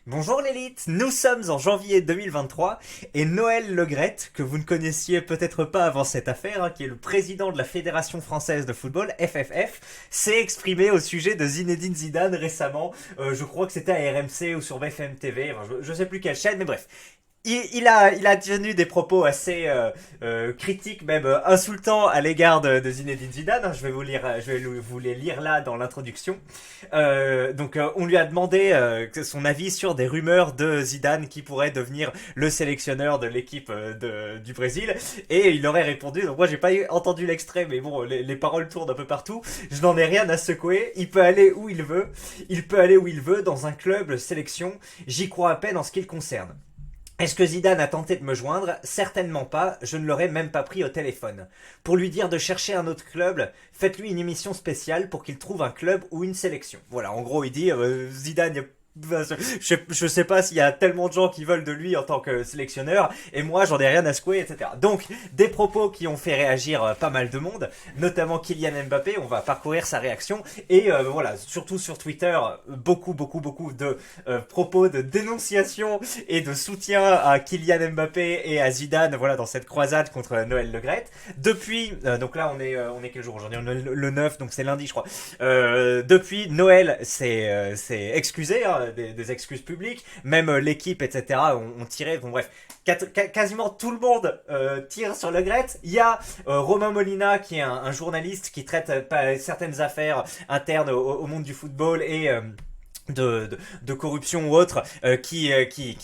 Bonjour l'élite, nous sommes en janvier 2023 et Noël Le Graët, que vous ne connaissiez peut-être pas avant cette affaire, qui est le président de la Fédération Française de Football, FFF, s'est exprimé au sujet de Zinedine Zidane récemment. Je crois que c'était à RMC ou sur BFM TV, enfin, je sais plus quelle chaîne, mais bref. Il a tenu des propos assez critiques, même insultants à l'égard de Zinedine Zidane. Je vais vous les lire là dans l'introduction. On lui a demandé son avis sur des rumeurs de Zidane qui pourrait devenir le sélectionneur de l'équipe du Brésil, et il aurait répondu. Donc moi j'ai pas entendu l'extrait, mais bon, les paroles tournent un peu partout. Je n'en ai rien à secouer. Il peut aller où il veut. Il peut aller où il veut dans un club sélection. J'y crois à peine en ce qui le concerne. Est-ce que Zidane a tenté de me joindre? Certainement pas, je ne l'aurais même pas pris au téléphone. Pour lui dire de chercher un autre club, faites-lui une émission spéciale pour qu'il trouve un club ou une sélection. Voilà, en gros il dit Zidane, je sais pas s'il y a tellement de gens qui veulent de lui en tant que sélectionneur, et moi j'en ai rien à secouer, etc. Donc, des propos qui ont fait réagir pas mal de monde, notamment Kylian Mbappé. On va parcourir sa réaction, et voilà, surtout sur Twitter, beaucoup de propos de dénonciation et de soutien à Kylian Mbappé et à Zidane, voilà, dans cette croisade contre Noël Le Graët. Depuis, donc là on est quel jour aujourd'hui? On est le 9, donc c'est lundi je crois. Depuis, Noël s'est excusé, des excuses publiques, même l'équipe, etc. ont tiré, bon bref, quasiment tout le monde tire sur Le Graët. Il y a Romain Molina, qui est un journaliste qui traite certaines affaires internes au monde du football et de corruption ou autre, qui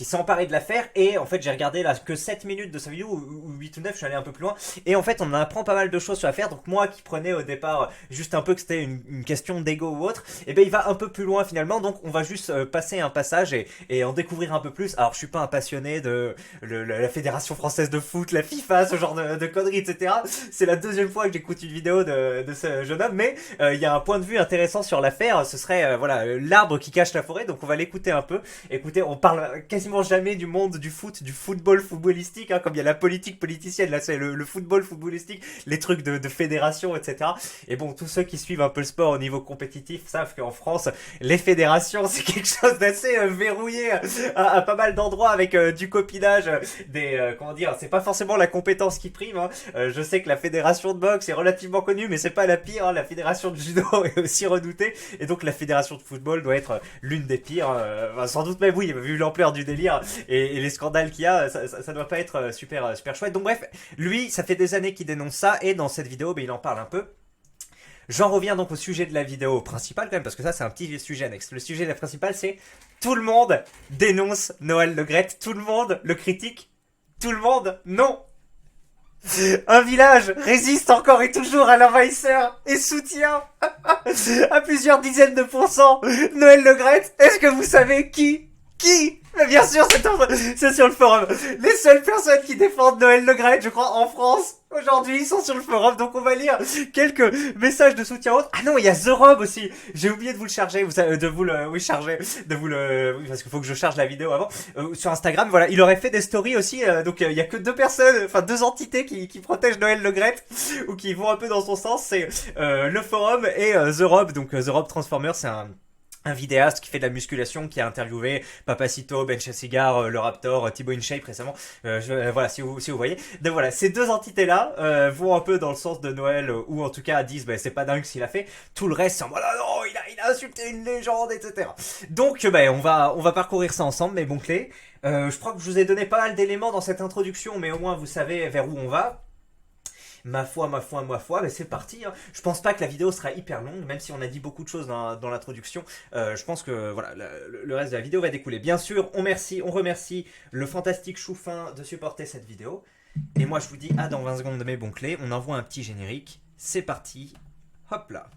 s'est emparé de l'affaire. Et en fait j'ai regardé là que 7 minutes de sa vidéo, ou 8 ou 9, je suis allé un peu plus loin, et en fait on apprend pas mal de choses sur l'affaire. Donc moi qui prenais au départ juste un peu que c'était une question d'ego ou autre, et ben il va un peu plus loin finalement. Donc on va juste passer un passage et en découvrir un peu plus. Alors je suis pas un passionné de la Fédération Française de Foot, la FIFA, ce genre de conneries, etc. C'est la deuxième fois que j'écoute une vidéo de ce jeune homme, mais il y a un point de vue intéressant sur l'affaire. Ce serait voilà, l'arbre qui cache la forêt. Donc on va l'écouter un peu. Écoutez, on parle quasiment jamais du monde du foot, du football footballistique, comme il y a la politique politicienne. Là c'est le football footballistique, les trucs de fédération, etc. Et bon, tous ceux qui suivent un peu le sport au niveau compétitif savent qu'en France, les fédérations, c'est quelque chose d'assez verrouillé à pas mal d'endroits, avec du copinage, comment dire, c'est pas forcément la compétence qui prime. Je sais que la fédération de boxe est relativement connue, mais c'est pas la pire. La fédération de judo est aussi redoutée, et donc la fédération de football doit être l'une des pires. Sans doute même, oui, vu l'ampleur du délire et les scandales qu'il y a, ça doit pas être super chouette. Donc bref, lui, ça fait des années qu'il dénonce ça, et dans cette vidéo, il en parle un peu. J'en reviens donc au sujet de la vidéo principale quand même, parce que ça c'est un petit sujet annexe. Le sujet principal, c'est tout le monde dénonce Noël Le Graët, tout le monde le critique, tout le monde non. Un village résiste encore et toujours à l'envahisseur et soutient à plusieurs dizaines de pourcents Noël Le Graët. Est-ce que vous savez qui? Mais bien sûr, c'est sur le forum. Les seules personnes qui défendent Noël Le Graët, je crois, en France, aujourd'hui, ils sont sur le forum. Donc on va lire quelques messages de soutien autres. Ah non, il y a The Rob aussi. J'ai oublié de vous le charger, oui, parce qu'il faut que je charge la vidéo avant. Sur Instagram, voilà, il aurait fait des stories aussi. Donc il y a que deux personnes, enfin deux entités qui protègent Noël Le Graët, ou qui vont un peu dans son sens. C'est le forum et The Rob. Donc The Rob Transformer, c'est un vidéaste qui fait de la musculation, qui a interviewé Papacito, Ben Chassigar, le Raptor, Thibaut InShape récemment. Voilà, si vous voyez. Donc voilà, ces deux entités-là vont un peu dans le sens de Noël, ou en tout cas disent c'est pas dingue ce qu'il a fait. Tout le reste, c'est en mode non, il a insulté une légende, etc. Donc on va parcourir ça ensemble, mes bons clés. Je crois que je vous ai donné pas mal d'éléments dans cette introduction, mais au moins vous savez vers où on va. Ma foi, mais c'est parti. Je pense pas que la vidéo sera hyper longue, même si on a dit beaucoup de choses dans l'introduction. Je pense que voilà, le reste de la vidéo va découler. Bien sûr, on remercie le fantastique Choufin de supporter cette vidéo. Et moi, je vous dis à dans 20 secondes de mes bons clés. On envoie un petit générique. C'est parti. Hop là.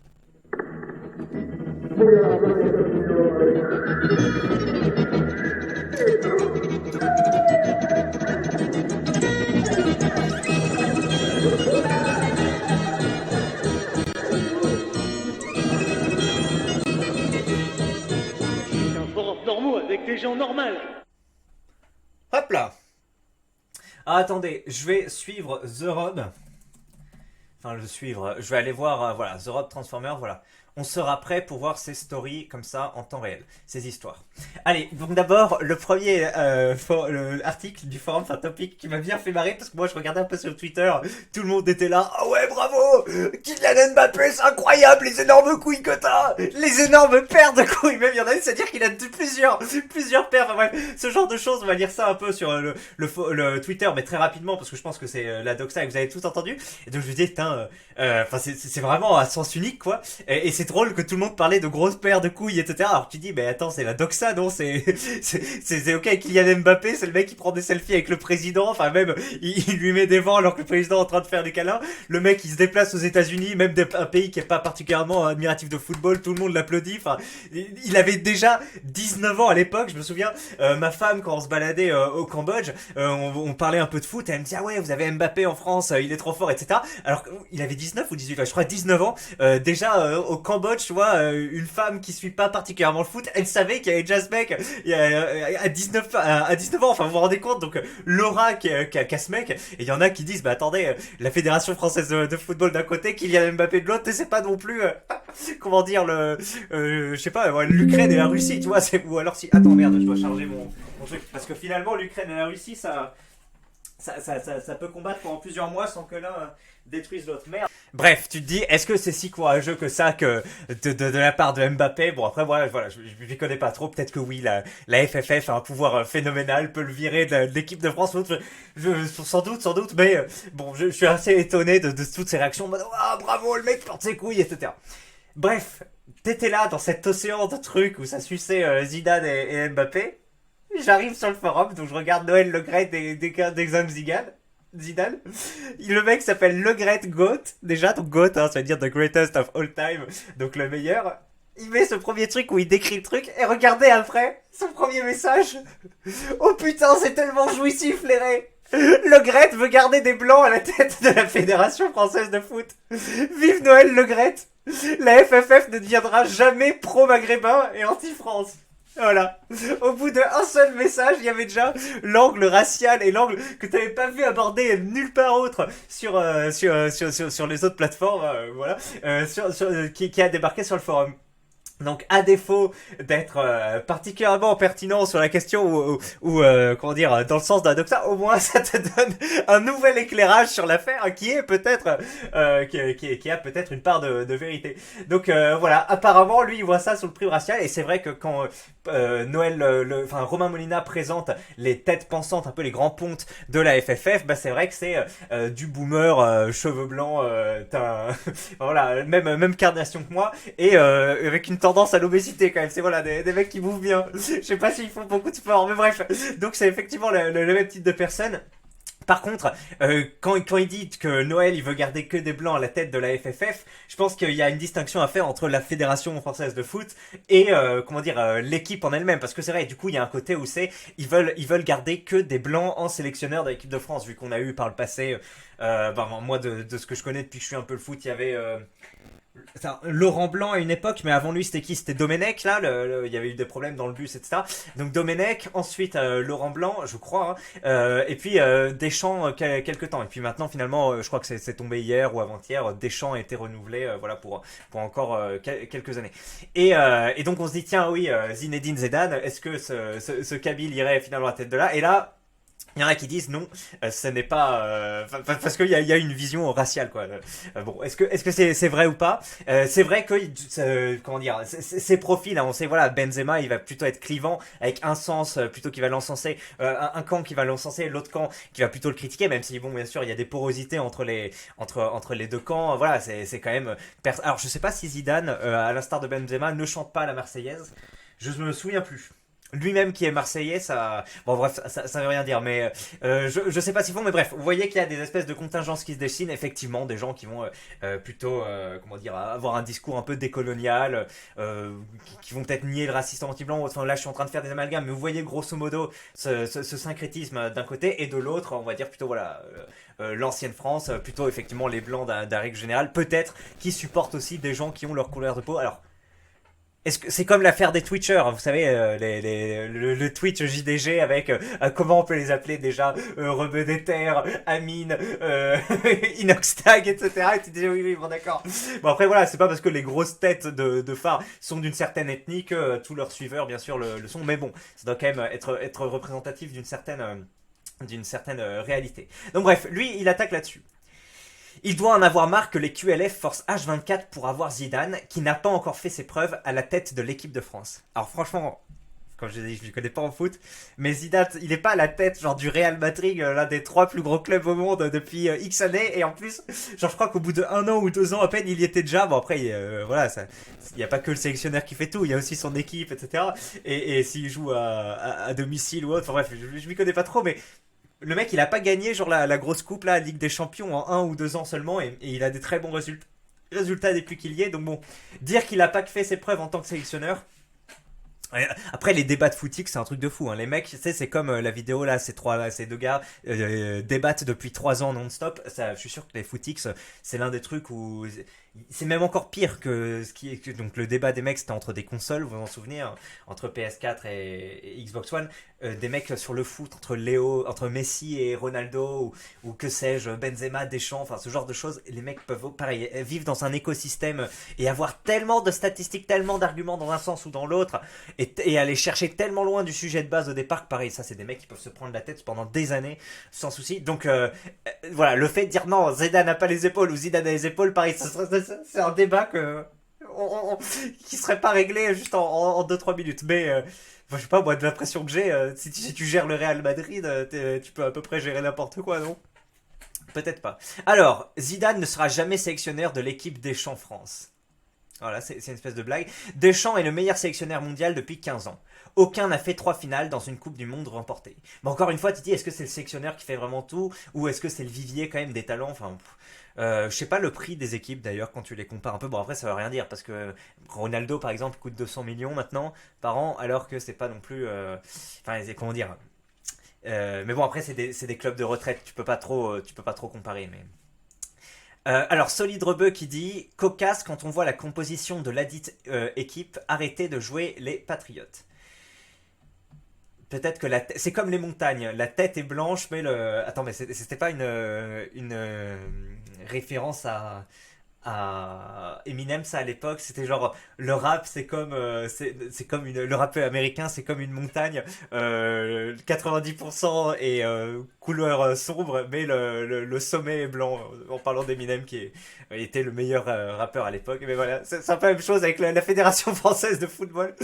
Normaux avec des gens normaux. Hop là. Ah, attendez, je vais suivre The Rob. Enfin, je vais aller voir, voilà, The Rob Transformer, voilà. on sera prêt pour voir ces stories comme ça en temps réel, ces histoires. Allez, donc d'abord, le premier article du forum, enfin topic, qui m'a bien fait marrer, parce que moi je regardais un peu sur Twitter, tout le monde était là, ah ouais, bravo, Kylian Mbappé, c'est incroyable, les énormes couilles que t'as, les énormes paires de couilles, même il y en a une, c'est-à-dire qu'il a plusieurs paires, enfin bref, ce genre de choses, on va lire ça un peu sur le Twitter, mais très rapidement, parce que je pense que c'est la doxa et que vous avez tous entendu, et donc je me disais, putain, enfin c'est vraiment un sens unique, quoi, et c'est drôle que tout le monde parlait de grosses paires de couilles, etc. Alors tu dis, mais attends, c'est la doxa, non? C'est ok, Kylian Mbappé, c'est le mec qui prend des selfies avec le président, enfin même, il lui met des vents alors que le président est en train de faire des câlins. Le mec, il se déplace aux États-Unis, même un pays qui est pas particulièrement admiratif de football, tout le monde l'applaudit. Enfin, il avait déjà 19 ans à l'époque, je me souviens, ma femme, quand on se baladait au Cambodge, on parlait un peu de foot, et elle me dit, ah ouais, vous avez Mbappé en France, il est trop fort, etc. Alors qu'il avait 19 ou 18, je crois 19 ans, déjà au Cambodge, tu vois, une femme qui suit pas particulièrement le foot, elle savait qu'il y avait déjà ce mec à 19 ans, enfin vous vous rendez compte, donc l'aura qu'a ce mec, et il y en a qui disent, bah attendez, la Fédération Française de Football d'un côté, Kylian Mbappé de l'autre, c'est pas non plus, comment dire, je sais pas, l'Ukraine et la Russie, tu vois, ou alors si, attends merde, je dois charger mon truc, parce que finalement l'Ukraine et la Russie, ça peut combattre pendant plusieurs mois sans que l'un détruise l'autre. Merde. Bref, tu te dis, est-ce que c'est si courageux que ça que de la part de Mbappé? Bon, après, voilà, je ne connais pas trop. Peut-être que oui, la FFF a un pouvoir phénoménal, peut le virer de l'équipe de France. Sans doute, mais bon, je suis assez étonné de toutes ces réactions. Ah, bravo, le mec porte ses couilles, etc. Bref, t'étais là dans cet océan de trucs où ça suçait Zidane et Mbappé. J'arrive sur le forum, donc je regarde Noël Le Graët d'Exam Zidane. Le mec s'appelle Le Graët Goat, déjà, donc Goat, hein, ça veut dire the greatest of all time, donc le meilleur. Il met ce premier truc où il décrit le truc, et regardez après, son premier message. Oh putain, c'est tellement jouissif, les raies. Le Graët veut garder des blancs à la tête de la Fédération Française de Foot. Vive Noël Le Graët. La FFF ne deviendra jamais pro-maghrébin et anti-France. Voilà. Au bout d'un seul message, il y avait déjà l'angle racial et l'angle que tu n'avais pas vu aborder nulle part autre sur les autres plateformes, voilà, qui a débarqué sur le forum. Donc, à défaut d'être particulièrement pertinent sur la question ou comment dire, dans le sens d'un doxa, au moins ça te donne un nouvel éclairage sur l'affaire qui est peut-être qui a peut-être une part de vérité. Donc voilà, apparemment lui il voit ça sous le prisme racial, et c'est vrai que quand Romain Molina présente les têtes pensantes, un peu les grands pontes de la FFF, bah c'est vrai que c'est du boomer, cheveux blancs, voilà, même carnation que moi, et avec une tendance à l'obésité quand même. C'est voilà, des mecs qui bouffent bien. Je sais pas s'ils font beaucoup de sport, mais bref. Donc c'est effectivement le même type de personne. Par contre, quand il dit que Noël il veut garder que des blancs à la tête de la FFF, je pense qu'il y a une distinction à faire entre la Fédération Française de Foot et l'équipe en elle-même, parce que c'est vrai, du coup il y a un côté où ils veulent garder que des blancs en sélectionneur de l'équipe de France, vu qu'on a eu par le passé, moi de ce que je connais depuis que je suis un peu le foot, il y avait Laurent Blanc à une époque, mais avant lui c'était qui? C'était Domenech, là, il y avait eu des problèmes dans le bus, etc. Donc Domenech, ensuite Laurent Blanc, je crois, hein, et puis Deschamps quelques temps. Et puis maintenant finalement, je crois que c'est tombé hier ou avant-hier, Deschamps a été renouvelé, voilà, pour encore quelques années. Et donc on se dit, tiens, oui, Zinedine Zidane, est-ce que ce Kabyle irait finalement à la tête de là? Et là, il y en a qui disent non, ce n'est pas parce qu'il y a une vision raciale, quoi. Bon, est-ce que c'est vrai ou pas? C'est vrai que comment dire, ces profils, hein, on sait, voilà, Benzema il va plutôt être clivant avec un sens plutôt qui va l'encenser, un camp qui va l'encenser, l'autre camp qui va plutôt le critiquer, même si bon, bien sûr il y a des porosités entre les deux camps. Voilà, c'est quand même alors je sais pas si Zidane, à l'instar de Benzema, ne chante pas la Marseillaise. Je me souviens plus. Lui-même qui est marseillais, ça... Bon bref, ça veut rien dire, mais je sais pas s'ils font, mais bref, vous voyez qu'il y a des espèces de contingences qui se dessinent, effectivement, des gens qui vont plutôt, comment dire, avoir un discours un peu décolonial, qui vont peut-être nier le racisme anti-blanc, enfin là je suis en train de faire des amalgames, mais vous voyez grosso modo ce syncrétisme d'un côté, et de l'autre, on va dire plutôt, voilà... l'ancienne France, plutôt effectivement les blancs d'un règle générale, peut-être qui supportent aussi des gens qui ont leur couleur de peau. Alors, est-ce que c'est comme l'affaire des Twitchers, vous savez, le Twitch JDG avec comment on peut les appeler déjà, Rebeu des Terres, Amine, Inoxtag, etc. Et tu dis oui, oui, bon d'accord. Bon après voilà, c'est pas parce que les grosses têtes de phare sont d'une certaine ethnie que tous leurs suiveurs bien sûr le sont, mais bon, ça doit quand même être représentatif d'une certaine réalité. Donc bref, lui il attaque là-dessus. Il doit en avoir marre que les QLF forcent H24 pour avoir Zidane, qui n'a pas encore fait ses preuves à la tête de l'équipe de France. Alors franchement, comme je l'ai dit, je ne connais pas en foot, mais Zidane, il n'est pas à la tête genre du Real Madrid, l'un des 3 plus gros clubs au monde depuis X années, et en plus, genre je crois qu'au bout de 1 an ou 2 ans à peine, il y était déjà. Bon après, voilà, il n'y a pas que le sélectionneur qui fait tout, il y a aussi son équipe, etc. Et s'il joue à domicile ou autre, enfin bref, je m'y connais pas trop, mais le mec, il a pas gagné genre la grosse coupe là, Ligue des Champions en 1 ou 2 ans seulement, et il a des très bons résultats depuis qu'il y est. Donc bon, dire qu'il a pas fait ses preuves en tant que sélectionneur. Après les débats de footix c'est un truc de fou hein. Les mecs tu sais c'est comme la vidéo là ces deux gars débattent depuis 3 ans non-stop. Ça, je suis sûr que les footix c'est l'un des trucs où c'est même encore pire que ce qui est donc le débat des mecs c'était entre des consoles, vous vous en souvenez hein, entre PS4 et Xbox One, des mecs sur le foot entre Messi et Ronaldo ou que sais-je Benzema, Deschamps, enfin ce genre de choses. Les mecs peuvent pareil vivre dans un écosystème et avoir tellement de statistiques, tellement d'arguments dans un sens ou dans l'autre et aller chercher tellement loin du sujet de base au départ que pareil ça c'est des mecs qui peuvent se prendre la tête pendant des années sans souci. Donc voilà, le fait de dire non Zidane n'a pas les épaules ou Zidane a les épaules, pareil c'est un débat qui serait pas réglé juste en 2-3 minutes. Mais je sais pas, moi de l'impression que j'ai, si tu gères le Real Madrid, tu peux à peu près gérer n'importe quoi, non? Peut-être pas. Alors, Zidane ne sera jamais sélectionneur de l'équipe Deschamps France. Voilà, c'est une espèce de blague. Deschamps est le meilleur sélectionneur mondial depuis 15 ans. Aucun n'a fait 3 finales dans une Coupe du Monde remportée. Mais encore une fois, tu te dis, est-ce que c'est le sélectionneur qui fait vraiment tout ou est-ce que c'est le vivier quand même des talents? Enfin, je sais pas le prix des équipes d'ailleurs quand tu les compares un peu. Bon après ça veut rien dire parce que Ronaldo par exemple coûte 200 millions maintenant par an alors que c'est pas non plus... Enfin comment dire, mais bon après c'est des clubs de retraite, tu peux pas trop comparer. Mais alors, Solide Rebeu qui dit cocasse quand on voit la composition de ladite équipe, arrêtez de jouer les patriotes. Peut-être que c'est comme les montagnes, la tête est blanche, mais le. Attends, mais c'était pas une référence à Eminem ça à l'époque, c'était genre le rap c'est comme le rap américain c'est comme une montagne, 90% est couleur sombre mais le sommet est blanc, en parlant d'Eminem qui était le meilleur rappeur à l'époque. Mais voilà, c'est un peu la même chose avec la Fédération Française de Football.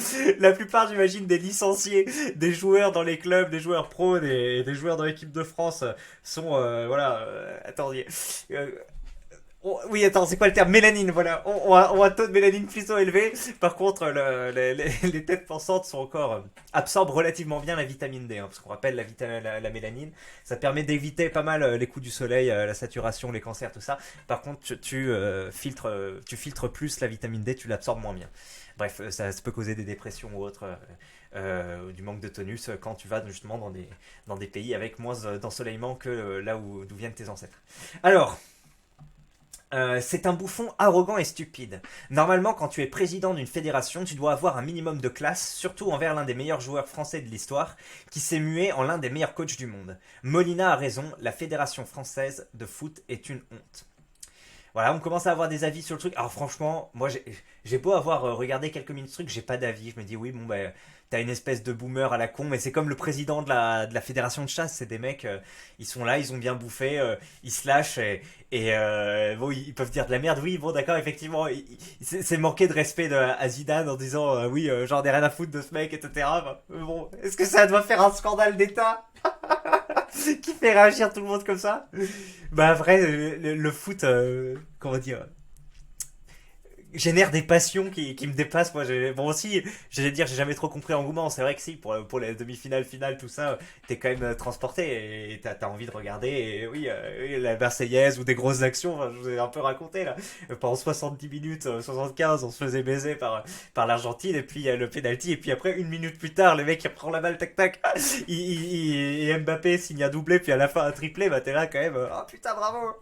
La plupart j'imagine des licenciés, des joueurs dans les clubs, des joueurs pros, des joueurs dans l'équipe de France sont voilà, attendez, oui, attends, c'est quoi le terme? Mélanine, voilà. On a un taux de mélanine plutôt élevé. Par contre, les têtes pensantes sont encore absorbent relativement bien la vitamine D, hein, parce qu'on rappelle la mélanine, ça permet d'éviter pas mal les coups du soleil, la saturation, les cancers, tout ça. Par contre, tu filtres plus la vitamine D, tu l'absorbes moins bien. Bref, ça peut causer des dépressions ou autre. Du manque de tonus quand tu vas justement dans des pays avec moins d'ensoleillement que là d'où viennent tes ancêtres. Alors, c'est un bouffon arrogant et stupide. Normalement, quand tu es président d'une fédération, tu dois avoir un minimum de classe, surtout envers l'un des meilleurs joueurs français de l'histoire, qui s'est mué en l'un des meilleurs coachs du monde. Molina a raison, la fédération française de foot est une honte. Voilà, on commence à avoir des avis sur le truc. Alors franchement, moi j'ai beau avoir regardé quelques minutes de truc, j'ai pas d'avis. Je me dis oui, bon bah t'as une espèce de boomer à la con, mais c'est comme le président de la fédération de chasse, c'est des mecs, ils sont là, ils ont bien bouffé, ils se lâchent bon, ils peuvent dire de la merde, oui, bon d'accord, effectivement, c'est manquer de respect à Zidane en disant oui, j'en ai rien à foutre de ce mec, etc. Enfin, bon, est-ce que ça doit faire un scandale d'État qui fait réagir tout le monde comme ça? Bah vrai, le foot, comment dire, génère des passions qui me dépassent. Moi, bon aussi, j'allais dire, j'ai jamais trop compris l'engouement. C'est vrai que si, pour les demi-finales, finales, tout ça, t'es quand même transporté et t'as envie de regarder. Et oui, la Marseillaise ou des grosses actions, enfin, je vous ai un peu raconté là. Pendant 70 minutes, 75, on se faisait baiser par l'Argentine et puis le penalty. Et puis après, 1 minute plus tard, le mec il reprend la balle, tac tac. Et Mbappé signe un doublé, puis à la fin un triplé. Bah t'es là quand même, oh putain, bravo!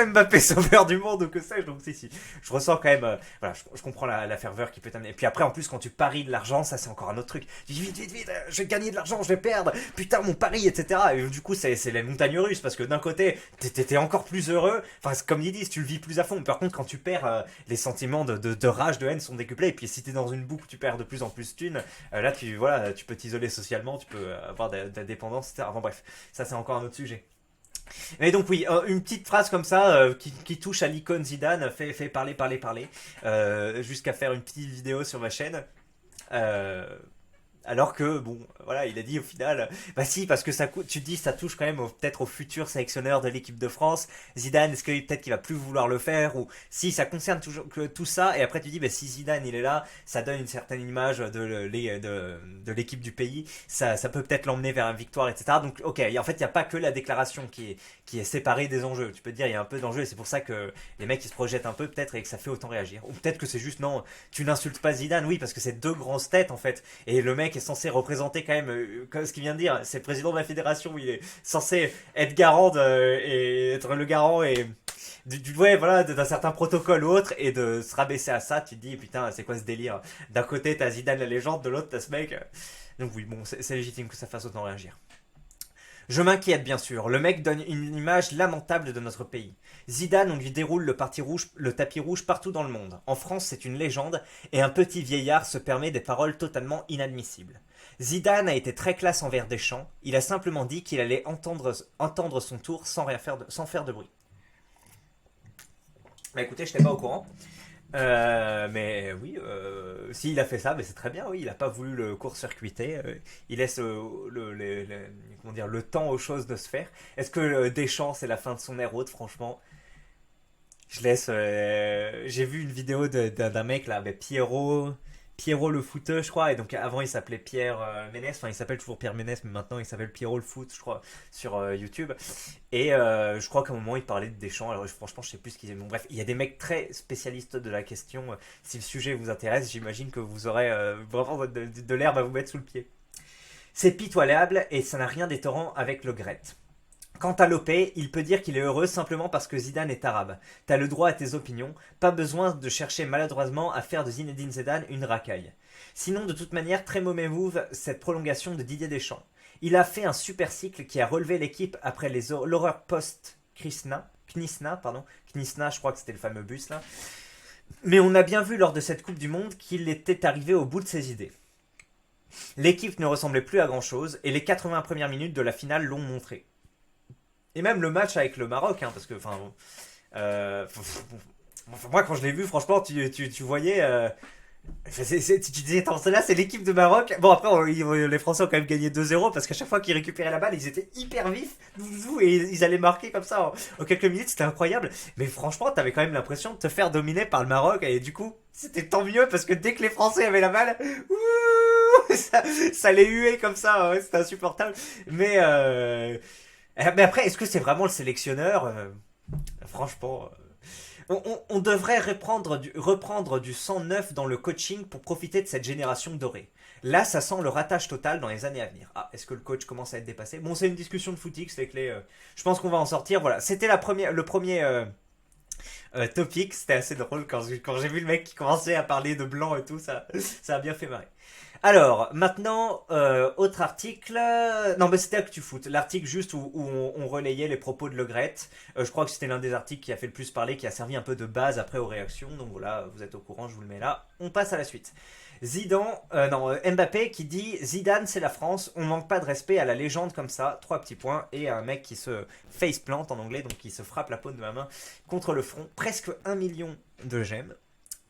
Mbappé sauveur du monde ou que sais-je. Donc si, je ressens quand même voilà, je comprends la ferveur qui peut t'amener. Et puis après, en plus, quand tu paries de l'argent, ça c'est encore un autre truc. Tu dis vite, je vais gagner de l'argent, je vais perdre, putain, mon pari, etc. Et du coup, c'est les montagnes russes, parce que d'un côté, t'es encore plus heureux. Enfin, comme ils disent, tu le vis plus à fond. Par contre, quand tu perds, les sentiments de rage, de haine sont décuplés. Et puis si t'es dans une boucle, tu perds de plus en plus de thunes. Là, tu peux t'isoler socialement, tu peux avoir de la dépendance, etc. Bon, bref, ça c'est encore un autre sujet. Et donc oui, une petite phrase comme ça qui touche à l'icône Zidane fait parler, jusqu'à faire une petite vidéo sur ma chaîne. Euh, Alors que, bon, voilà, il a dit au final, bah si, parce que tu te dis, ça touche quand même peut-être au futur sélectionneur de l'équipe de France. Zidane, est-ce que peut-être qu'il va plus vouloir le faire, ou si ça concerne toujours que tout ça, et après tu dis, bah si Zidane il est là, ça donne une certaine image de l'équipe du pays, ça peut peut-être l'emmener vers une victoire, etc. Donc, ok, en fait, il n'y a pas que la déclaration qui est séparée des enjeux. Tu peux te dire, il y a un peu d'enjeux, et c'est pour ça que les mecs ils se projettent un peu, peut-être, et que ça fait autant réagir. Ou peut-être que c'est juste, non, tu n'insultes pas Zidane, oui, parce que c'est deux grosses têtes, en fait, et le mec est censé représenter quand même, comme ce qu'il vient de dire, c'est le président de la fédération, il est censé être garant et être le garant et ouais, voilà, d'un certain protocole ou autre, et de se rabaisser à ça, tu te dis putain, c'est quoi ce délire? D'un côté t'as Zidane la légende, de l'autre t'as ce mec. Donc oui, bon, c'est légitime que ça fasse autant réagir. Je m'inquiète bien sûr, le mec donne une image lamentable de notre pays. Zidane, on lui déroule le tapis rouge partout dans le monde. En France, c'est une légende, et un petit vieillard se permet des paroles totalement inadmissibles. Zidane a été très classe envers Deschamps, il a simplement dit qu'il allait entendre son tour sans faire de bruit. Bah écoutez, je n'étais pas au courant. Mais oui, s'il a fait ça, mais c'est très bien, oui, il n'a pas voulu le court-circuiter, il laisse comment dire, le temps aux choses de se faire. Est-ce que Deschamps, c'est la fin de son ère haute, franchement? Je laisse. J'ai vu une vidéo d'un mec là, avec Pierrot le footeux, je crois. Et donc avant il s'appelait Pierre Ménès, enfin il s'appelle toujours Pierre Ménès, mais maintenant il s'appelle Pierrot le foot, je crois, sur YouTube. Et je crois qu'à un moment il parlait de Deschamps. Alors franchement, je sais plus ce qu'ils aiment. Bon, bref, il y a des mecs très spécialistes de la question. Si le sujet vous intéresse, j'imagine que vous aurez vraiment de l'herbe à vous mettre sous le pied. C'est pitoyable et ça n'a rien d'étonnant avec Le Gret. Quant à Lopé, il peut dire qu'il est heureux simplement parce que Zidane est arabe. T'as le droit à tes opinions, pas besoin de chercher maladroitement à faire de Zinedine Zidane une racaille. Sinon, de toute manière, très mauvais move cette prolongation de Didier Deschamps. Il a fait un super cycle qui a relevé l'équipe après l'horreur post-Knisna, je crois que c'était le fameux bus là. Mais on a bien vu lors de cette Coupe du Monde qu'il était arrivé au bout de ses idées. L'équipe ne ressemblait plus à grand chose et les 80 premières minutes de la finale l'ont montré. Et même le match avec le Maroc, hein, parce que, moi quand je l'ai vu, franchement, tu voyais, tu disais, attends, celle-là c'est l'équipe de Maroc. Bon, après, les Français ont quand même gagné 2-0 parce qu'à chaque fois qu'ils récupéraient la balle, ils étaient hyper vifs, et ils allaient marquer comme ça en quelques minutes, c'était incroyable. Mais franchement, t'avais quand même l'impression de te faire dominer par le Maroc, et du coup, c'était tant mieux parce que dès que les Français avaient la balle, ça les huait comme ça, ouais, c'était insupportable. Mais après, est-ce que c'est vraiment le sélectionneur Franchement, on devrait reprendre du sang neuf dans le coaching pour profiter de cette génération dorée. Là, ça sent le ratage total dans les années à venir. Ah, est-ce que le coach commence à être dépassé? Bon, c'est une discussion de footix, c'est clé. Je pense qu'on va en sortir. Voilà, c'était le premier topic. C'était assez drôle quand j'ai vu le mec qui commençait à parler de blanc et tout. Ça a bien fait marrer. Alors, maintenant, autre article. Non, mais c'était ActuFoot. L'article juste où on relayait les propos de Le Gret. Je crois que c'était l'un des articles qui a fait le plus parler, qui a servi un peu de base après aux réactions. Donc voilà, vous êtes au courant, je vous le mets là. On passe à la suite. Mbappé qui dit Zidane, c'est la France. On manque pas de respect à la légende comme ça. 3 petits points. Et un mec qui se faceplant en anglais, donc qui se frappe la paume de la main contre le front. Presque 1 million de j'aime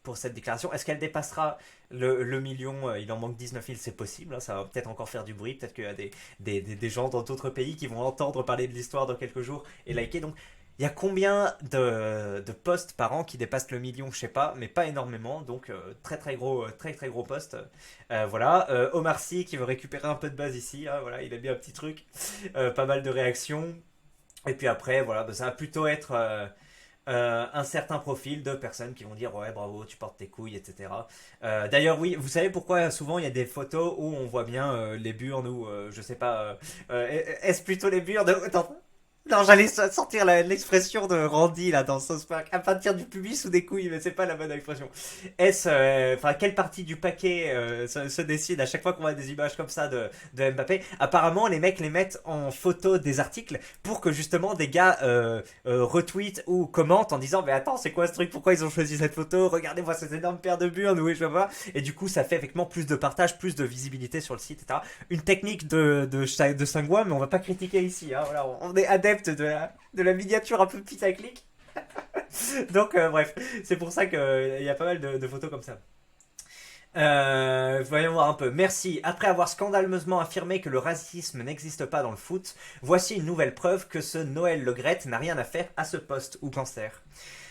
pour cette déclaration. Est-ce qu'elle dépassera le million? Il en manque 19 000, c'est possible, hein, ça va peut-être encore faire du bruit, peut-être qu'il y a des gens dans d'autres pays qui vont entendre parler de l'histoire dans quelques jours et liker. Donc il y a combien de posts par an qui dépassent le million? Je sais pas, mais pas énormément, donc très gros post. Voilà, Omar Sy qui veut récupérer un peu de base ici, hein, voilà, il a bien un petit truc, pas mal de réactions, et puis après voilà, ça va plutôt être un certain profil de personnes qui vont dire ouais bravo tu portes tes couilles, etc. D'ailleurs oui, vous savez pourquoi souvent il y a des photos où on voit bien les burnes ou je sais pas, est-ce plutôt les burnes? Attends, Non, j'allais sortir l'expression de Randy là dans South Park. À partir du pubis ou des couilles, mais c'est pas la bonne expression. Enfin, quelle partie du paquet se décide à chaque fois qu'on voit des images comme ça de Mbappé? Apparemment, les mecs les mettent en photo des articles pour que justement des gars retweetent ou commentent en disant mais attends, c'est quoi ce truc? Pourquoi ils ont choisi cette photo? Regardez-moi cette énorme paire de burnes, oui, je vois. Et du coup, ça fait effectivement plus de partage, plus de visibilité sur le site, etc. Une technique de Saint-Gouin, mais on va pas critiquer ici. Hein, voilà, on est adepte de la miniature un peu putaclic. Donc, bref, c'est pour ça qu'il y a pas mal de photos comme ça. Voyons voir un peu. Merci. Après avoir scandaleusement affirmé que le racisme n'existe pas dans le foot, voici une nouvelle preuve que ce Noël Le Graët n'a rien à faire à ce poste ou cancer.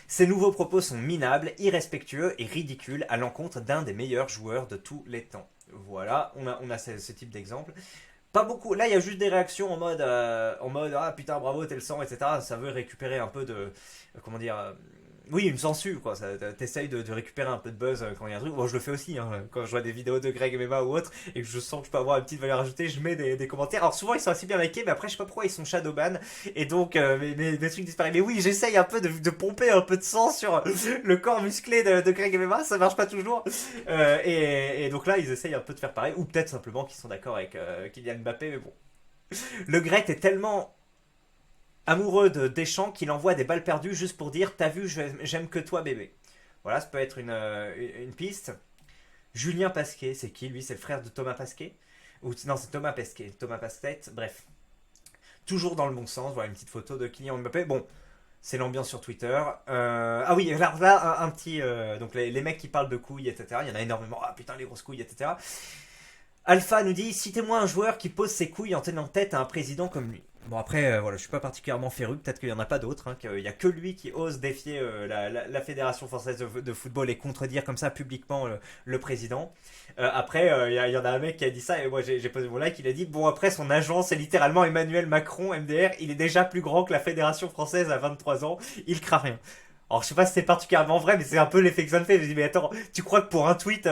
Ces nouveaux propos sont minables, irrespectueux et ridicules à l'encontre d'un des meilleurs joueurs de tous les temps. Voilà, on a ce type d'exemple. Pas beaucoup. Là, il y a juste des réactions en mode ah putain bravo t'es le sang, etc. Ça veut récupérer un peu de comment dire. Oui, une censure quoi. T'essayes de récupérer un peu de buzz quand il y a un truc. Bon, je le fais aussi hein, quand je vois des vidéos de Greg MMA ou autre et que je sens que je peux avoir une petite valeur ajoutée. Je mets des commentaires. Alors souvent ils sont assez bien likés, mais après je sais pas pourquoi ils sont shadowban et donc mes trucs disparaissent. Mais oui, j'essaye un peu de pomper un peu de sang sur le corps musclé de Greg MMA. Ça marche pas toujours. Et donc là ils essayent un peu de faire pareil ou peut-être simplement qu'ils sont d'accord avec Kylian Mbappé, mais bon. Le Gret est tellement amoureux de Deschamps qu'il envoie des balles perdues juste pour dire t'as vu, j'aime que toi bébé. Voilà, ça peut être une piste. Julien Pasquet, c'est qui lui? C'est le frère de Thomas Pasquet? Ou non, c'est Thomas Pesquet, Thomas Pasquet, bref. Toujours dans le bon sens, voilà une petite photo de Kylian Mbappé. Bon, c'est l'ambiance sur Twitter. Ah oui, alors là, un petit... donc les mecs qui parlent de couilles, etc. Il y en a énormément. Ah putain, les grosses couilles, etc. Alpha nous dit citez-moi un joueur qui pose ses couilles en tenant tête à un président comme lui. Bon après voilà, je suis pas particulièrement féru, peut-être qu'il y en a pas d'autres, hein, qu'il y a que lui qui ose défier la fédération française de football et contredire comme ça publiquement le président. Après il y en a un mec qui a dit ça et moi j'ai posé mon like, il a dit bon après son agent c'est littéralement Emmanuel Macron MDR, il est déjà plus grand que la fédération française à 23 ans, il craint rien. Alors je sais pas si c'est particulièrement vrai, mais c'est un peu l'effet que ça me fait. Je me dis mais attends, tu crois que pour un tweet,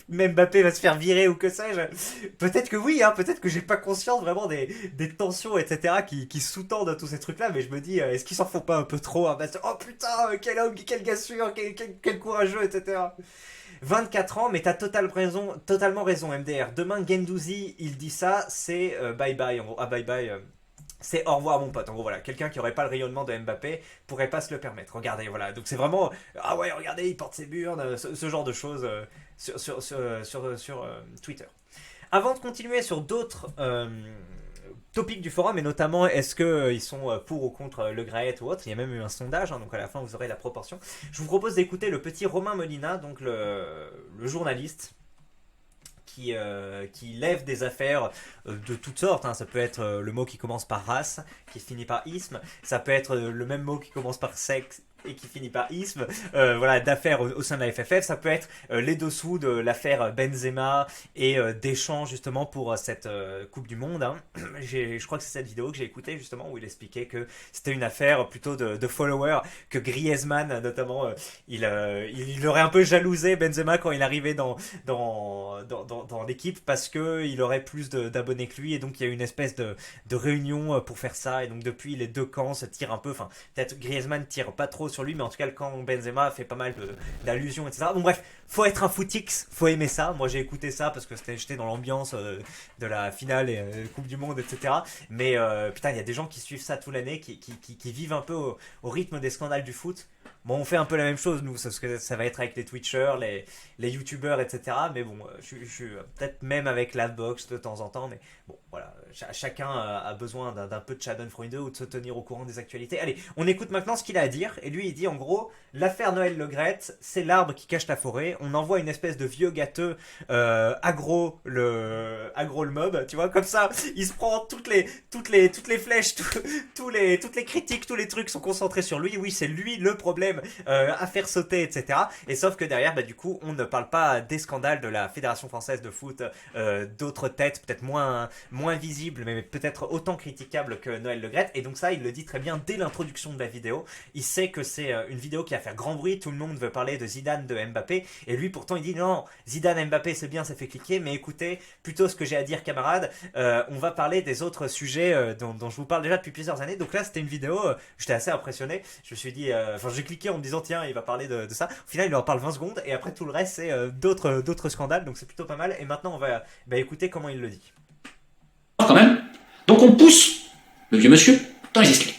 même Mbappé va se faire virer ou que sais-je? Peut-être que oui, hein, peut-être que j'ai pas conscience vraiment des tensions, etc. qui sous-tendent tous ces trucs-là, mais je me dis, est-ce qu'ils s'en font pas un peu trop hein, oh putain, quel homme, quel gars sûr, quel courageux, etc. 24 ans, mais t'as totalement raison, MDR. Demain, Gendouzi, il dit ça, c'est bye bye, en gros. Ah bye bye. C'est au revoir mon pote, en gros voilà, quelqu'un qui aurait pas le rayonnement de Mbappé pourrait pas se le permettre, regardez voilà, donc c'est vraiment, ah ouais regardez il porte ses burnes, ce genre de choses sur Twitter. Avant de continuer sur d'autres topics du forum, et notamment est-ce qu'ils sont pour ou contre Le Graët ou autre, il y a même eu un sondage, hein, donc à la fin vous aurez la proportion, je vous propose d'écouter le petit Romain Molina, donc le journaliste, qui lève des affaires de toutes sortes. Hein. Ça peut être le mot qui commence par race, qui finit par isme. Ça peut être le même mot qui commence par sexe et qui finit par isme, voilà, d'affaires au sein de la FFF. Ça peut être les dessous de l'affaire Benzema et Deschamps justement pour cette Coupe du Monde. Hein. Je crois que c'est cette vidéo que j'ai écoutée justement où il expliquait que c'était une affaire plutôt de followers, que Griezmann notamment, il aurait un peu jalousé Benzema quand il arrivait dans l'équipe parce que il aurait plus d'abonnés que lui et donc il y a une espèce de réunion pour faire ça et donc depuis les deux camps se tirent un peu, enfin peut-être Griezmann tire pas trop sur lui, mais en tout cas le camp Benzema fait pas mal d'allusions, etc. Bon bref, faut être un footix, faut aimer ça. Moi j'ai écouté ça parce que j'étais dans l'ambiance de la finale et Coupe du Monde, etc. Mais putain, il y a des gens qui suivent ça toute l'année, qui vivent un peu au rythme des scandales du foot. Bon, on fait un peu la même chose, nous, parce que ça va être avec les Twitchers, les YouTubers, etc. Mais bon, je suis peut-être même avec l'adbox de temps en temps, mais bon, voilà, chacun a besoin d'un peu de Schadenfreude ou de se tenir au courant des actualités. Allez, on écoute maintenant ce qu'il a à dire, et lui, il dit en gros, l'affaire Noël Le Graët, c'est l'arbre qui cache la forêt, on envoie une espèce de vieux gâteux aggro le mob, tu vois, comme ça, il se prend toutes les flèches, toutes les critiques, tous les trucs sont concentrés sur lui, oui, c'est lui le problème à faire sauter, etc. Et sauf que derrière, bah, du coup, on ne parle pas des scandales de la Fédération Française de Foot, d'autres têtes, peut-être moins visibles, mais peut-être autant critiquables que Noël Le Graët. Et donc ça, il le dit très bien dès l'introduction de la vidéo. Il sait que c'est une vidéo qui a fait grand bruit, tout le monde veut parler de Zidane, de Mbappé, et lui pourtant il dit non, Zidane, Mbappé c'est bien, ça fait cliquer, mais écoutez plutôt ce que j'ai à dire camarades, on va parler des autres sujets dont je vous parle déjà depuis plusieurs années. Donc là c'était une vidéo, j'étais assez impressionné, je me suis dit, enfin j'ai cliqué en me disant tiens il va parler de ça, au final il en parle 20 secondes, et après tout le reste c'est d'autres scandales, donc c'est plutôt pas mal, et maintenant on va écouter comment il le dit. Quand même. Donc on pousse le vieux monsieur dans les escaliers.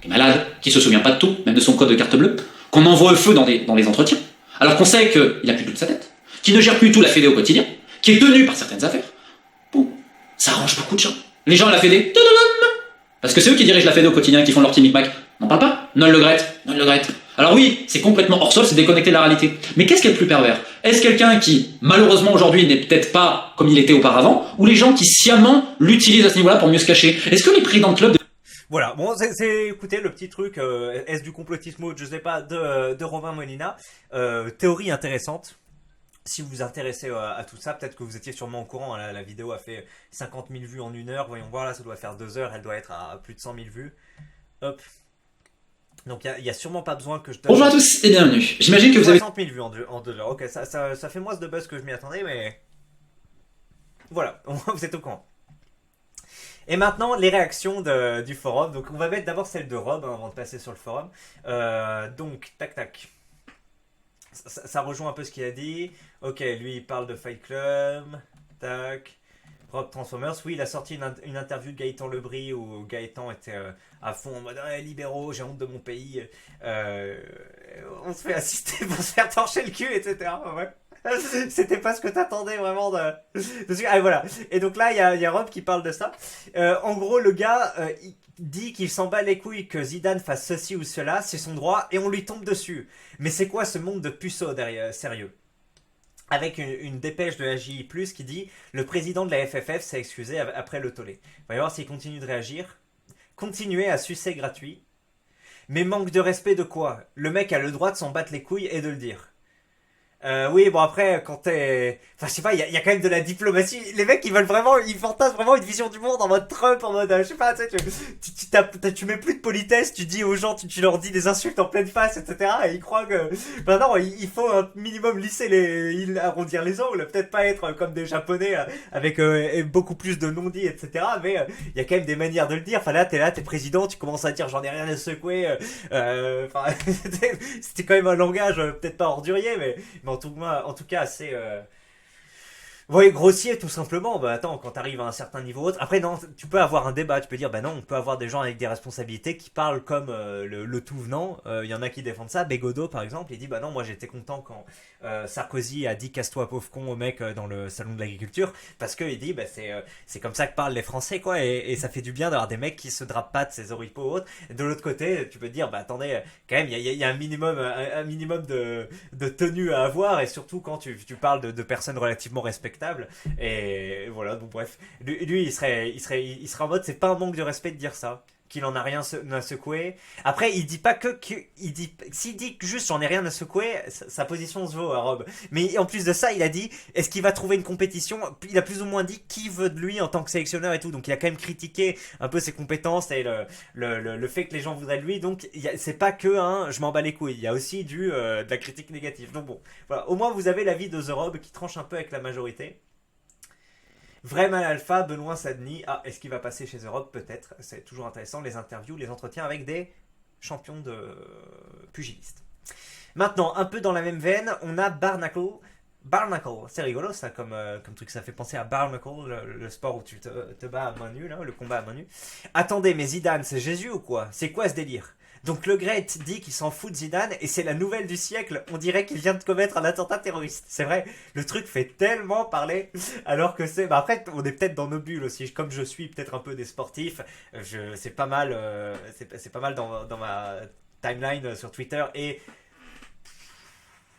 Qui est malade, qui se souvient pas de tout, même de son code de carte bleue, qu'on envoie au feu dans les entretiens, alors qu'on sait qu'il a plus toute sa tête, qu'il ne gère plus tout la Fédé au quotidien, qui est tenu par certaines affaires. Bon, ça arrange beaucoup de gens. Les gens à la Fédé, parce que c'est eux qui dirigent la Fédé au quotidien, qui font leur petit micmac. N'en parle pas. Noël Le Graët. Alors oui, c'est complètement hors sol, c'est déconnecté de la réalité. Mais qu'est-ce qui est le plus pervers? Est-ce quelqu'un qui, malheureusement aujourd'hui, n'est peut-être pas comme il était auparavant, ou les gens qui sciemment l'utilisent à ce niveau-là pour mieux se cacher? Est-ce que les présidents de club... Voilà, bon, écoutez, le petit truc, est-ce du complotisme, je sais pas, de Romain Molina. Théorie intéressante. Si vous vous intéressez à tout ça, peut-être que vous étiez sûrement au courant, hein, la vidéo a fait 50 000 vues en 1 heure, voyons voir, là ça doit faire 2 heures, elle doit être à plus de 100 000 vues. Hop. Donc il y a sûrement pas besoin que je donne... Bonjour à tous et bienvenue. J'imagine que vous avez... 60 000 vues en 2 heures, ok, ça fait moins de buzz que je m'y attendais, mais... Voilà, vous êtes au courant. Et maintenant, les réactions du forum. Donc, on va mettre d'abord celle de Rob avant de passer sur le forum. Donc, tac. Ça rejoint un peu ce qu'il a dit. Ok, lui, il parle de Fight Club. Tac. Rob Transformers. Oui, il a sorti une interview de Gaëtan Lebris où Gaëtan était à fond en mode libéraux, j'ai honte de mon pays. On se fait assister pour se faire torcher le cul, etc. Ouais. C'était pas ce que t'attendais vraiment de... Ah, voilà. Et donc là, il y a Rob qui parle de ça. En gros, le gars il dit qu'il s'en bat les couilles que Zidane fasse ceci ou cela, c'est son droit, et on lui tombe dessus. Mais c'est quoi ce monde de puceaux derrière, sérieux? Avec une dépêche de la JI+, qui dit « Le président de la FFF s'est excusé après le tollé. » On va voir s'il continue de réagir. Continuer à sucer gratuit. Mais manque de respect de quoi? Le mec a le droit de s'en battre les couilles et de le dire. Oui, bon après, quand t'es... Enfin, je sais pas, il y a quand même de la diplomatie. Les mecs, ils fantasment vraiment une vision du monde en mode Trump, en mode, je sais pas, tu sais, tu mets plus de politesse, tu dis aux gens, tu leur dis des insultes en pleine face, etc. Et ils croient que... Ben non, il faut un minimum arrondir les ongles, peut-être pas être comme des Japonais avec beaucoup plus de non-dits, etc. Mais il y a quand même des manières de le dire. Enfin là, t'es président, tu commences à dire j'en ai rien à secouer. Enfin, c'était quand même un langage peut-être pas ordurier, mais en tout cas assez ouais, grossier tout simplement. Bah attends, quand t'arrives à un certain niveau autre, après non, tu peux avoir un débat, tu peux dire bah non, on peut avoir des gens avec des responsabilités qui parlent comme le tout venant. Il y en a qui défendent ça. Bégodeau par exemple, il dit bah non, moi j'étais content quand Sarkozy a dit casse-toi pauvre con au mec dans le salon de l'agriculture, parce que il dit bah c'est comme ça que parlent les Français quoi, et ça fait du bien d'avoir des mecs qui se drapent pas de ces oripeaux ou autres. Et de l'autre côté, tu peux te dire bah attendez, quand même il y a un minimum de tenue à avoir, et surtout quand tu parles de personnes relativement respectables. Et voilà, donc bref, lui il serait en mode c'est pas un manque de respect de dire ça, qu'il en a rien à secouer. Après il dit pas s'il dit que juste j'en ai rien à secouer, sa position se vaut à Rob. Mais en plus de ça, il a dit est-ce qu'il va trouver une compétition, il a plus ou moins dit qui veut de lui en tant que sélectionneur et tout, donc il a quand même critiqué un peu ses compétences et le fait que les gens voudraient de lui. Donc c'est pas que je m'en bats les couilles, il y a aussi de la critique négative. Donc bon, voilà, au moins vous avez l'avis de The Rob qui tranche un peu avec la majorité. Vrai mal alpha, Benoît Sadni. Ah, est-ce qu'il va passer chez Europe? Peut-être. C'est toujours intéressant, les interviews, les entretiens avec des champions de pugilistes. Maintenant, un peu dans la même veine, on a Barnacle. Barnacle, c'est rigolo ça comme truc, ça fait penser à Barnacle, le sport où tu te bats à main nue, là, le combat à main nue. Attendez, mais Zidane, c'est Jésus ou quoi? C'est quoi ce délire? Donc Le Graët dit qu'il s'en fout de Zidane et c'est la nouvelle du siècle. On dirait qu'il vient de commettre un attentat terroriste. C'est vrai, le truc fait tellement parler alors que c'est... Bah après, on est peut-être dans nos bulles aussi. Comme je suis peut-être un peu des sportifs, c'est pas mal, c'est pas mal dans ma timeline sur Twitter, et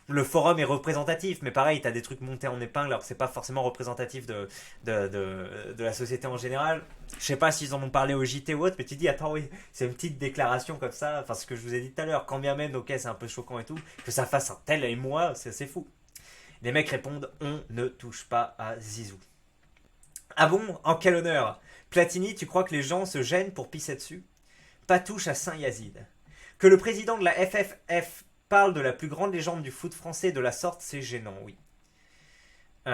le forum est représentatif, mais pareil, t'as des trucs montés en épingle, alors que c'est pas forcément représentatif de la société en général. Je sais pas s'ils en ont parlé au JT ou autre, mais tu dis, attends, oui, c'est une petite déclaration comme ça, enfin, ce que je vous ai dit tout à l'heure, quand bien même, ok, c'est un peu choquant et tout, que ça fasse un tel émoi, c'est fou. Les mecs répondent, on ne touche pas à Zizou. Ah bon? En quel honneur? Platini, tu crois que les gens se gênent pour pisser dessus? Pas touche à Saint-Yazid. Que le président de la FFF parle de la plus grande légende du foot français de la sorte, c'est gênant, oui. Il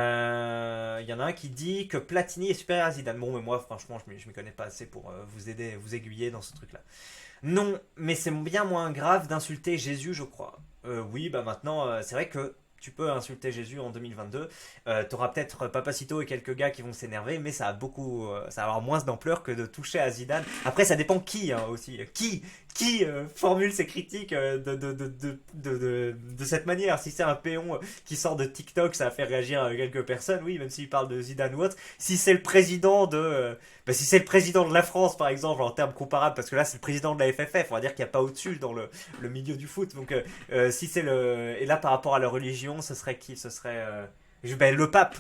y en a un qui dit que Platini est supérieur à Zidane. Bon, mais moi, franchement, je m'y connais pas assez pour vous aider, vous aiguiller dans ce truc-là. Non, mais c'est bien moins grave d'insulter Jésus, je crois. Oui, bah maintenant, c'est vrai que tu peux insulter Jésus en 2022. T'auras peut-être Papacito et quelques gars qui vont s'énerver, mais ça va avoir moins d'ampleur que de toucher à Zidane. Après, ça dépend qui aussi. Qui formule ses critiques de cette manière. Si c'est un péon qui sort de TikTok, ça va faire réagir quelques personnes, oui, même s'il parle de Zidane ou autre. Si c'est le président si c'est le président de la France, par exemple, en termes comparables, parce que là, c'est le président de la FFF, on va dire qu'il n'y a pas au-dessus dans le milieu du foot. Donc, si c'est et là, par rapport à la religion, ce serait qui? Ce serait le pape.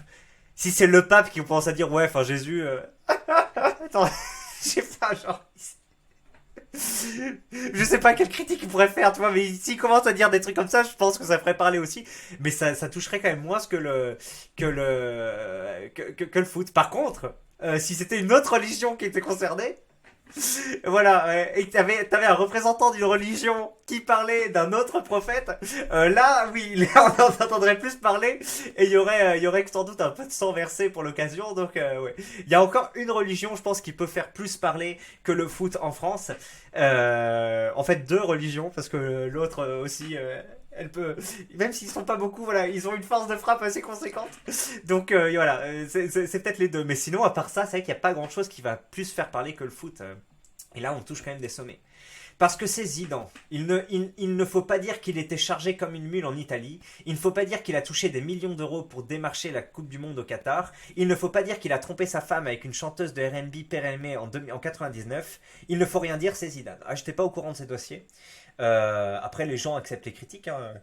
Si c'est le pape qui pense à dire, ouais, enfin, Jésus... Attends, je sais pas, genre... Je sais pas quelle critique il pourrait faire, tu vois, mais s'il commence à dire des trucs comme ça, je pense que ça ferait parler aussi. Mais ça toucherait quand même moins que le foot. Par contre, si c'était une autre religion qui était concernée, voilà, et que t'avais un représentant d'une religion qui parlait d'un autre prophète, là, oui, là, on en entendrait plus parler, et il y aurait sans doute un peu de sang versé pour l'occasion, donc, ouais. Il y a encore une religion, je pense, qui peut faire plus parler que le foot en France. En fait, deux religions, parce que l'autre aussi, elle peut, même s'ils sont pas beaucoup, voilà, ils ont une force de frappe assez conséquente. Donc voilà, c'est peut-être les deux. Mais sinon, à part ça, c'est vrai qu'il n'y a pas grand-chose qui va plus faire parler que le foot. Et là, on touche quand même des sommets. Parce que c'est Zidane. Il ne faut pas dire qu'il était chargé comme une mule en Italie. Il ne faut pas dire qu'il a touché des millions d'euros pour démarcher la Coupe du Monde au Qatar. Il ne faut pas dire qu'il a trompé sa femme avec une chanteuse de R&B pérenmée en 99. Il ne faut rien dire, c'est Zidane. Ah, j'étais pas au courant de ces dossiers. Après, les gens acceptent les critiques. Hein.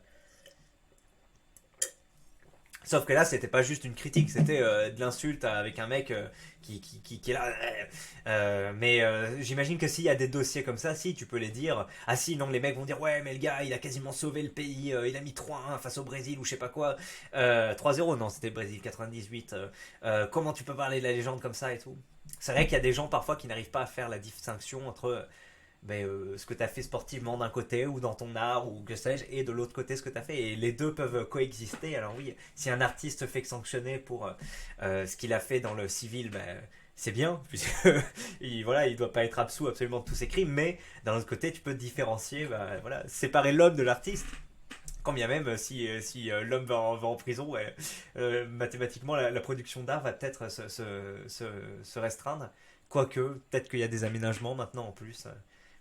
Sauf que là, c'était pas juste une critique, c'était de l'insulte avec un mec qui est là. Mais j'imagine que s'il y a des dossiers comme ça, si, tu peux les dire. Ah si, non, les mecs vont dire, ouais, mais le gars, il a quasiment sauvé le pays, il a mis 3-1 face au Brésil ou je sais pas quoi. 3-0, non, c'était le Brésil 98. Comment tu peux parler de la légende comme ça et tout? C'est vrai qu'il y a des gens parfois qui n'arrivent pas à faire la distinction entre... ce que tu as fait sportivement d'un côté ou dans ton art ou que sais-je, et de l'autre côté ce que tu as fait, et les deux peuvent coexister. Alors oui, si un artiste se fait sanctionner pour ce qu'il a fait dans le civil, c'est bien, puisque il doit pas être absous absolument de tous ses crimes, mais d'un autre côté tu peux différencier, voilà, séparer l'homme de l'artiste. Quand bien même, si l'homme va en prison, ouais, mathématiquement la production d'art va peut-être se restreindre, quoique peut-être qu'il y a des aménagements maintenant en plus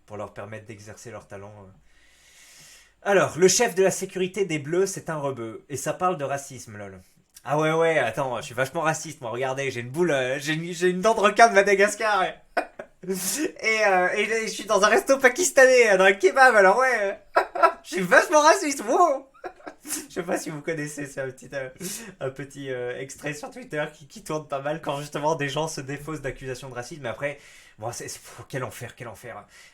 pour leur permettre d'exercer leur talent. Alors, le chef de la sécurité des Bleus, c'est un rebeu. Et ça parle de racisme, lol. Ah ouais, attends, je suis vachement raciste, moi, regardez, j'ai une boule, j'ai une dent de requin de Madagascar. Et je suis dans un resto pakistanais, dans un kebab, alors ouais, je suis vachement raciste, wow. Je sais pas si vous connaissez, c'est un petit extrait sur Twitter qui tourne pas mal quand justement des gens se défaussent d'accusations de racisme. Mais après, bon, quel enfer.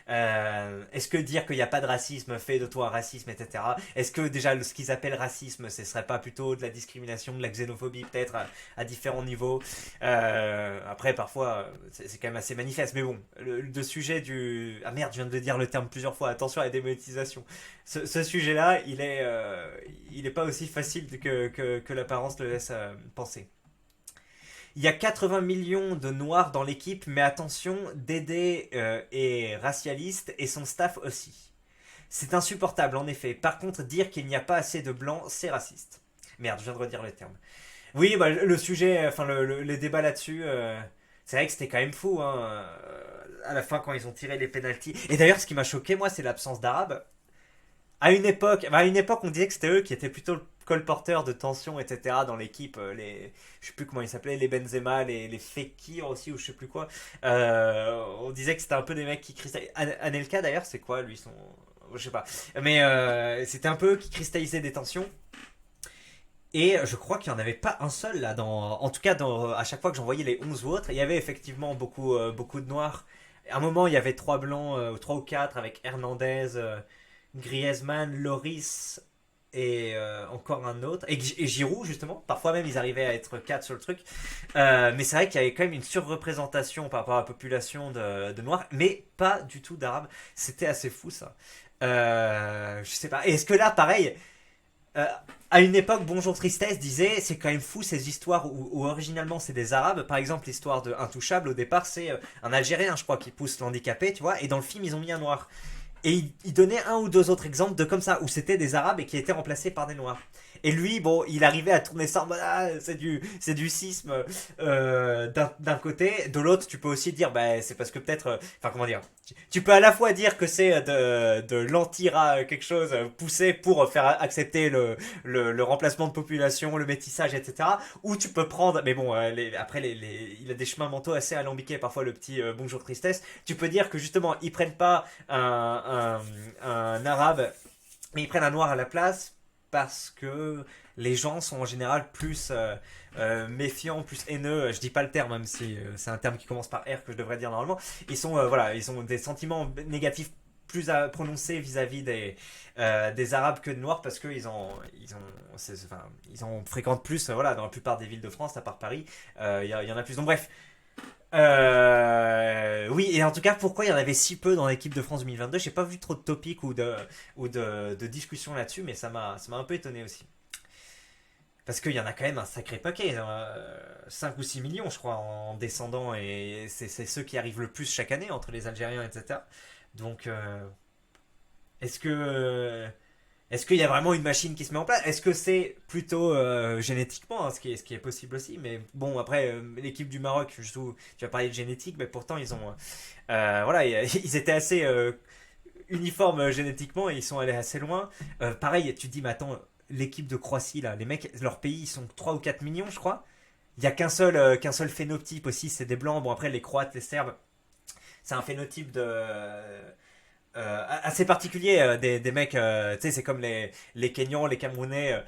Est-ce que dire qu'il n'y a pas de racisme fait de toi un racisme, etc. Est-ce que déjà ce qu'ils appellent racisme, ce serait pas plutôt de la discrimination, de la xénophobie peut-être à différents niveaux? Après, parfois, c'est quand même assez manifeste. Mais bon, le sujet du... Ah merde, je viens de dire le terme plusieurs fois, attention à la démonétisation. Ce sujet-là, il est pas aussi facile que l'apparence le laisse penser. Il y a 80 millions de noirs dans l'équipe, mais attention, Dédé est racialiste et son staff aussi. C'est insupportable en effet. Par contre, dire qu'il n'y a pas assez de blancs, c'est raciste. Merde, je viens de redire le terme. Oui, le sujet, enfin les débats là-dessus, c'est vrai que c'était quand même fou, hein, à la fin quand ils ont tiré les pénaltys. Et d'ailleurs, ce qui m'a choqué, moi, c'est l'absence d'Arabes. À une époque, on disait que c'était eux qui étaient plutôt le colporteur de tension, etc. dans l'équipe. Je sais plus comment ils s'appelaient, les Benzema, les Fekir aussi, ou je sais plus quoi. On disait que c'était un peu des mecs qui cristallisaient. Anelka d'ailleurs, c'est quoi lui son... Je sais pas. Mais c'était un peu eux qui cristallisaient des tensions. Et je crois qu'il n'y en avait pas un seul là. En tout cas, à chaque fois que j'envoyais les 11 ou autres, il y avait effectivement beaucoup de noirs. À un moment, il y avait 3 blancs, 3 ou 4 avec Hernandez. Griezmann, Loris et encore un autre. Et Giroud, justement. Parfois même, ils arrivaient à être 4 sur le truc. Mais c'est vrai qu'il y avait quand même une surreprésentation par rapport à la population de Noirs, mais pas du tout d'Arabes. C'était assez fou, ça. Je sais pas. Et est-ce que là, pareil, euh, à une époque, Bonjour Tristesse disait c'est quand même fou ces histoires où originalement c'est des Arabes. Par exemple, l'histoire de Intouchable, au départ, c'est un Algérien, je crois, qui pousse l'handicapé, tu vois. Et dans le film, ils ont mis un noir. Et il donnait un ou deux autres exemples de comme ça, où c'était des Arabes et qui étaient remplacés par des Noirs. Et lui, bon, il arrivait à tourner ça en mode, ah, c'est du cisme d'un côté. De l'autre, tu peux aussi dire, bah, c'est parce que peut-être, enfin, comment dire, tu peux à la fois dire que c'est de l'anti-ra quelque chose poussé pour faire accepter le remplacement de population, le métissage, etc. Ou tu peux prendre, mais bon, après, il a des chemins mentaux assez alambiqués, parfois le petit Bonjour Tristesse. Tu peux dire que justement, ils prennent pas un arabe, mais ils prennent un noir à la place parce que les gens sont en général plus méfiants, plus haineux. Je dis pas le terme, même si c'est un terme qui commence par R que je devrais dire normalement. Ils sont voilà, ils ont des sentiments négatifs plus prononcés vis-à-vis des Arabes que de Noirs parce qu'ils enfin, ils en fréquentent plus. Voilà, dans la plupart des villes de France, à part Paris, y en a plus. Donc bref, oui, et en tout cas, pourquoi il y en avait si peu dans l'équipe de France 2022? J'ai pas vu trop de topics ou de discussions là-dessus, mais ça m'a un peu étonné aussi. Parce qu'il y en a quand même un sacré paquet, 5 ou 6 millions, je crois, en descendants, et c'est ceux qui arrivent le plus chaque année entre les Algériens, etc. Donc, est-ce que est-ce qu'il y a vraiment une machine qui se met en place? Est-ce que c'est plutôt génétiquement, hein, ce qui est possible aussi? Mais bon, après, l'équipe du Maroc, surtout, tu vas parler de génétique, mais pourtant, voilà, ils étaient assez uniformes génétiquement et ils sont allés assez loin. Pareil, tu te dis, mais attends, l'équipe de Croatie, là, les mecs, leur pays, ils sont 3 ou 4 millions, je crois. Il n'y a qu'un seul phénotype aussi, c'est des blancs. Bon, après, les Croates, les Serbes, c'est un phénotype assez particulier des mecs, tu sais, c'est comme les Kenyans, les Camerounais,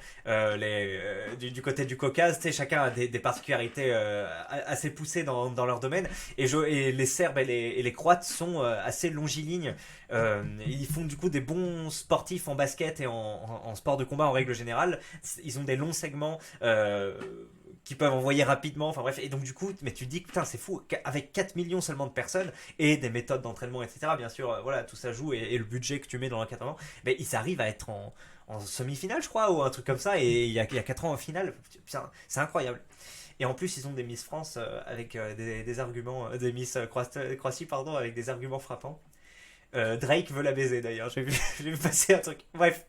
du côté du Caucase, tu sais, chacun a des particularités assez poussées dans leur domaine. Et les Serbes et les Croates sont assez longilignes. Ils font du coup des bons sportifs en basket et en sport de combat en règle générale. Ils ont des longs segments. Qui peuvent envoyer rapidement, enfin bref, et donc du coup, mais tu te dis, putain, c'est fou, avec 4 millions seulement de personnes, et des méthodes d'entraînement, etc., bien sûr, voilà, tout ça joue, et le budget que tu mets dans l'encadrement, mais ils arrivent à être en semi-finale, je crois, ou un truc comme ça, et il y a 4 ans en finale, putain, c'est incroyable. Et en plus, ils ont des Miss France avec des arguments, des Miss Croatie, pardon, avec des arguments frappants. Drake veut la baiser d'ailleurs, j'ai vu, j'ai vu passer un truc. Bref.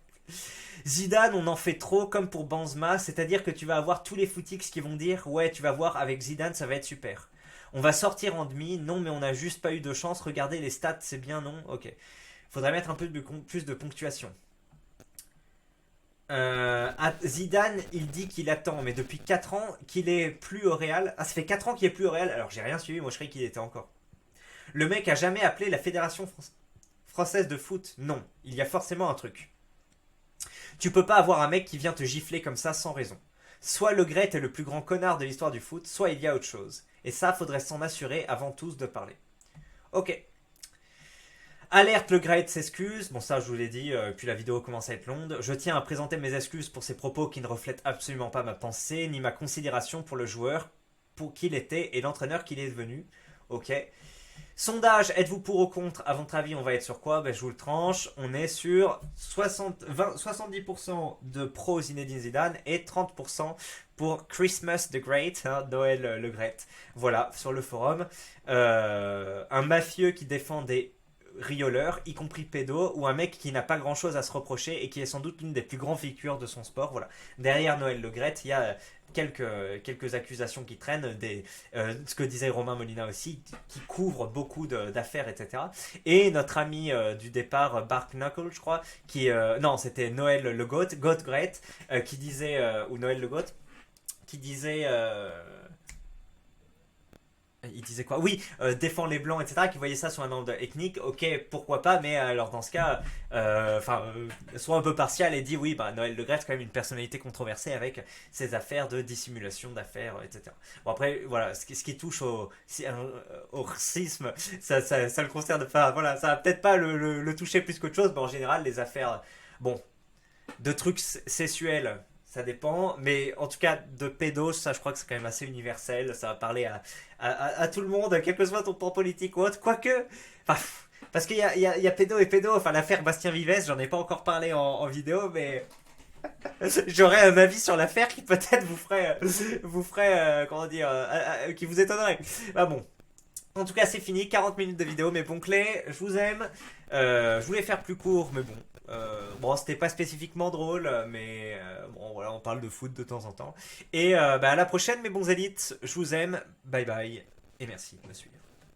Zidane, on en fait trop comme pour Benzema, c'est-à-dire que tu vas avoir tous les footix qui vont dire ouais, tu vas voir avec Zidane, ça va être super. On va sortir en demi, non, mais on n'a juste pas eu de chance. Regardez les stats, c'est bien, non? Ok. Faudrait mettre un peu plus de ponctuation. Zidane, il dit qu'il attend, mais depuis 4 ans qu'il est plus au Real. Ah, ça fait 4 ans qu'il est plus au Real, alors j'ai rien suivi, moi je croyais qu'il était encore. Le mec a jamais appelé la Fédération française de foot. Non, il y a forcément un truc. Tu peux pas avoir un mec qui vient te gifler comme ça sans raison. Soit Le Gret est le plus grand connard de l'histoire du foot, soit il y a autre chose. Et ça, faudrait s'en assurer avant tous de parler. Ok. Alerte, Le Gret s'excuse. Bon, ça, je vous l'ai dit, puis la vidéo commence à être longue. Je tiens à présenter mes excuses pour ces propos qui ne reflètent absolument pas ma pensée, ni ma considération pour le joueur, pour qui il était et l'entraîneur qu'il est devenu. Ok. Sondage, êtes-vous pour ou contre? À votre avis, on va être sur quoi? Ben, je vous le tranche. On est sur 70% de pro Zinedine Zidane et 30% pour Christmas the Great, hein, Noël le Great. Voilà, sur le forum. Un mafieux qui défend des rioleurs, y compris pédo, ou un mec qui n'a pas grand chose à se reprocher et qui est sans doute l'une des plus grands figures de son sport. Voilà. Derrière Noël Le Graët, il y a quelques accusations qui traînent, ce que disait Romain Molina aussi, qui couvre beaucoup d'affaires, etc. Et notre ami du départ, Bart Knuckle, je crois, non, c'était Noël Le Goat, Goat Great, qui disait, ou Noël Le Goat, qui disait. Il disait quoi? Oui, défend les blancs, etc. Qui voyait ça sur un angle ethnique. Ok, pourquoi pas, mais alors dans ce cas, soit un peu partial et dit oui, bah Noël Le Graët c'est quand même une personnalité controversée avec ses affaires de dissimulation d'affaires, etc. Bon après, voilà, ce qui touche au racisme, ça le concerne pas. Voilà, ça va peut-être pas le toucher plus qu'autre chose, mais en général, les affaires, bon, de trucs sexuels. Ça dépend, mais en tout cas, de pédos, ça je crois que c'est quand même assez universel. Ça va parler à tout le monde, quel que soit ton plan politique ou autre. Quoique, enfin, Parce qu'il y a pédo et pédo, enfin l'affaire Bastien Vives, j'en ai pas encore parlé en vidéo, mais j'aurais un avis sur l'affaire qui peut-être vous ferait, comment dire, qui vous étonnerait. Bah bon. En tout cas, c'est fini, 40 minutes de vidéo, mais bon clé, je vous aime. Je voulais faire plus court, mais bon. Bon, c'était pas spécifiquement drôle, mais bon, voilà, on parle de foot de temps en temps. Et bah, à la prochaine, mes bons élites, je vous aime, bye bye, et merci de me suivre.